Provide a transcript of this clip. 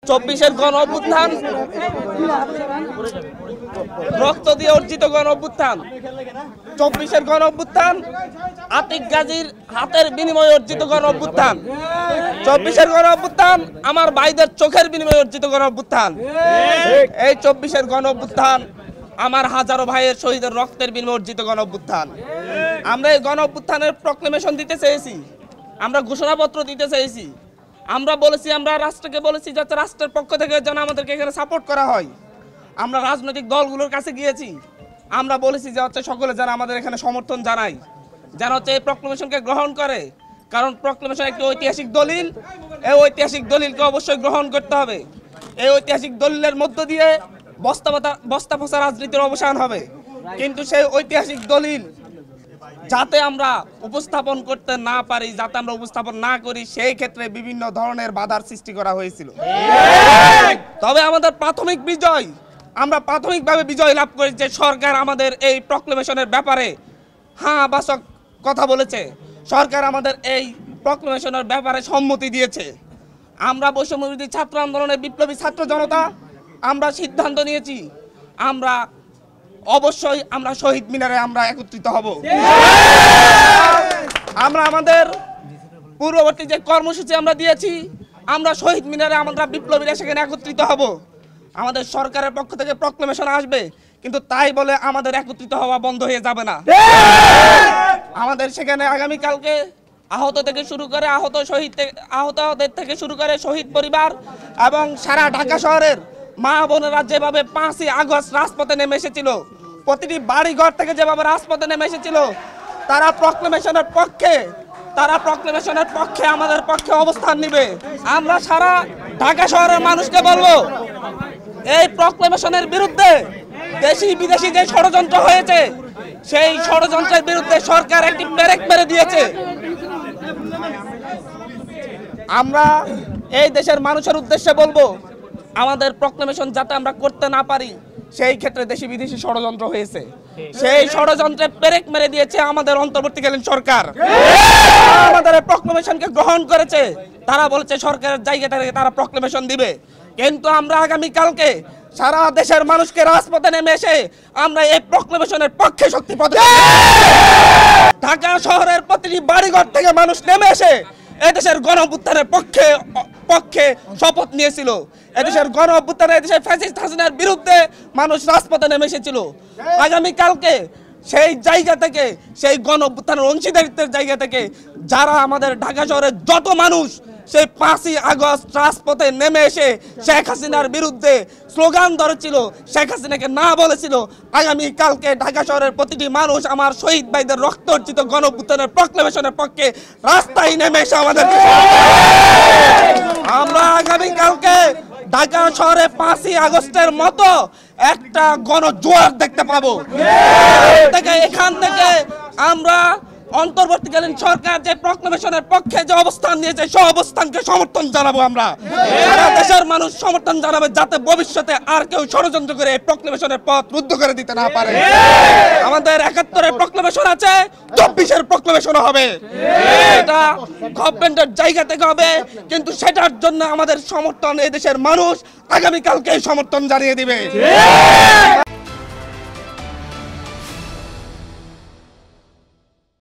24-এর গণ অভ্যুত্থান, রক্ত দিয়ে অর্জিত গণ অভ্যুত্থান, 24-এর গণ অভ্যুত্থান, আতিক গাজীর হাতের বিনিময়ে অর্জিত গণ অভ্যুত্থান, 24-এর গণ অভ্যুত্থান আমার ভাইদের চোখের বিনিময়ে অর্জিত গণ অভ্যুত্থান। এই 24-এর গণ অভ্যুত্থান আমার হাজারো ভাইয়ের শহীদের রক্তের বিনিময়ে অর্জিত গণ অভ্যুত্থান। আমরা এই গণ অভ্যুত্থানের প্রক্লেমেশন দিতে চেয়েছি, আমরা ঘোষণাপত্র দিতে চেয়েছি, আমরা বলেছি, আমরা রাষ্ট্রকে বলেছি যাতে রাষ্ট্রের পক্ষ থেকে যেন আমাদেরকে এখানে সাপোর্ট করা হয়। আমরা রাজনৈতিক দলগুলোর কাছে গিয়েছি, আমরা বলেছি যে হচ্ছে সকলে যেন আমাদের এখানে সমর্থন জানায়, যেন হচ্ছে এই প্রক্লেমেশনকে গ্রহণ করে, কারণ প্রক্লেমেশন একটি ঐতিহাসিক দলিল। এই ঐতিহাসিক দলিলকে অবশ্যই গ্রহণ করতে হবে। এই ঐতিহাসিক দলিলের মধ্য দিয়ে বস্তা পচা রাজনীতির অবসান হবে, কিন্তু সেই ঐতিহাসিক দলিল যাতে আমরা উপস্থাপন করতে না পারি, যাতে আমরা উপস্থাপন না করি, সেই ক্ষেত্রে বিভিন্ন ধরনের বাধার সৃষ্টি করা হয়েছিল। তবে আমাদের প্রাথমিক বিজয়, আমরা প্রাথমিকভাবে বিজয় লাভ করি যে সরকার আমাদের এই প্রক্লেমেশনের ব্যাপারে হ্যাঁ বাচক কথা বলেছে, সরকার আমাদের এই প্রক্লেমেশনের ব্যাপারে সম্মতি দিয়েছে। আমরা বৈষম্যবিরোধী ছাত্র আন্দোলনের বিপ্লবী ছাত্র জনতা আমরা সিদ্ধান্ত নিয়েছি, আমরা অবশ্যই আমরা শহীদ মিনারে আমরা একত্রিত হব। আমরা আমাদের পূর্ববর্তী যে কর্মসূচি আমরা দিয়েছি, আমরা শহীদ মিনারে আমরা বিপ্লবীরা সেখানে একত্রিত হব। আমাদের সরকারের পক্ষ থেকে প্রক্লেমেশন আসবে, কিন্তু তাই বলে আমাদের একত্রিত হওয়া বন্ধ হয়ে যাবে না। আমাদের সেখানে আগামীকালকে আহত থেকে শুরু করে আহতদের থেকে শুরু করে শহীদ পরিবার এবং সারা ঢাকা শহরের মা বোনেরা যেভাবে 5ই আগস্ট রাজপথে নেমে এসেছিল, প্রতিটি বাড়িঘর থেকে যেভাবে রাজপথে নেমে এসেছিল, তারা প্রক্লেমেশনের পক্ষে আমাদের পক্ষে অবস্থান নিবে। আমরা সারা ঢাকা শহরের মানুষকে বলবো, এই প্রক্লেমেশনের বিরুদ্ধে দেশি বিদেশি যে ষড়যন্ত্র হয়েছে, সেই ষড়যন্ত্রের বিরুদ্ধে সরকার একটি ব্রেক মেরে দিয়েছে। আমরা এই দেশের মানুষের উদ্দেশ্যে বলবো, আমাদের প্রক্লেমেশন যাতে আমরা করতে না পারি, সেই ক্ষেত্রে দেশি বিদেশি ষড়যন্ত্র হয়েছে, সেই ষড়যন্ত্রে ব্রেক মেরে দিয়েছে আমাদের অন্তর্বর্তীকালীন সরকার। আমাদের প্রক্লেমেশনকে গ্রহণ করেছে, তারা বলেছে সরকারের জায়গা থেকে তারা প্রক্লেমেশন দিবে, কিন্তু আমরা আগামীকালকে সারা দেশের মানুষকে রাজপথে নেমে এসে আমরা এই প্রক্লেমেশনের পক্ষে শক্তি প্রদর্শন। ঢাকা শহরের প্রতিটি বাড়িঘর থেকে মানুষ নেমে এসে এদেশের গণ অভ্যুত্থানের পক্ষে শপথ নিয়েছিল। এদেশের গণ অভ্যুত্থানে এদেশের ফ্যাসিস্ট হাসিনার বিরুদ্ধে মানুষ রাজপথে নেমে এসেছিল। আগামীকালকে সেই জায়গা থেকে, সেই গণ অভ্যুত্থানের অংশীদারিত্বের জায়গা থেকে যারা আমাদের ঢাকা শহরের যত মানুষ সেই 5ই আগস্ট রাজপথে নেমে এসে শেখ হাসিনার বিরুদ্ধে স্লোগান ধরেছিল, শেখ হাসিনাকে না বলেছিল, আগামীকালকে ঢাকা শহরের প্রতিটি মানুষ আমার শহীদ ভাইদের রক্ত অর্জিত গণ অভ্যুত্থানের প্রক্লেমেশনের পক্ষে রাস্তায় নেমে এসে আমাদের আমরা আগামীকালকে ঢাকা শহরে 5ই আগস্টের মতো একটা গণজোয়ার দেখতে পাবো। এখান থেকে আমরা অন্তর্বর্তীকালীন সরকার যে প্রক্লেমেশনের পক্ষে যে অবস্থান নিয়েছে, সেই অবস্থানকে সমর্থন জানাবো। আমরা সারা দেশের মানুষ সমর্থন জানাবে, যাতে ভবিষ্যতে আর কেউ ষড়যন্ত্র করে এই প্রক্লেমেশনের পথ রুদ্ধ করে দিতে না পারে। আমাদের 71-এর প্রক্লেমেশন আছে, 24-এর প্রক্লেমেশনও হবে। এটা গভর্নমেন্টের জায়গা থেকে হবে, কিন্তু সেটার জন্য আমাদের সমর্থন এই দেশের মানুষ আগামীকালকে সমর্থন জানিয়ে দিবে।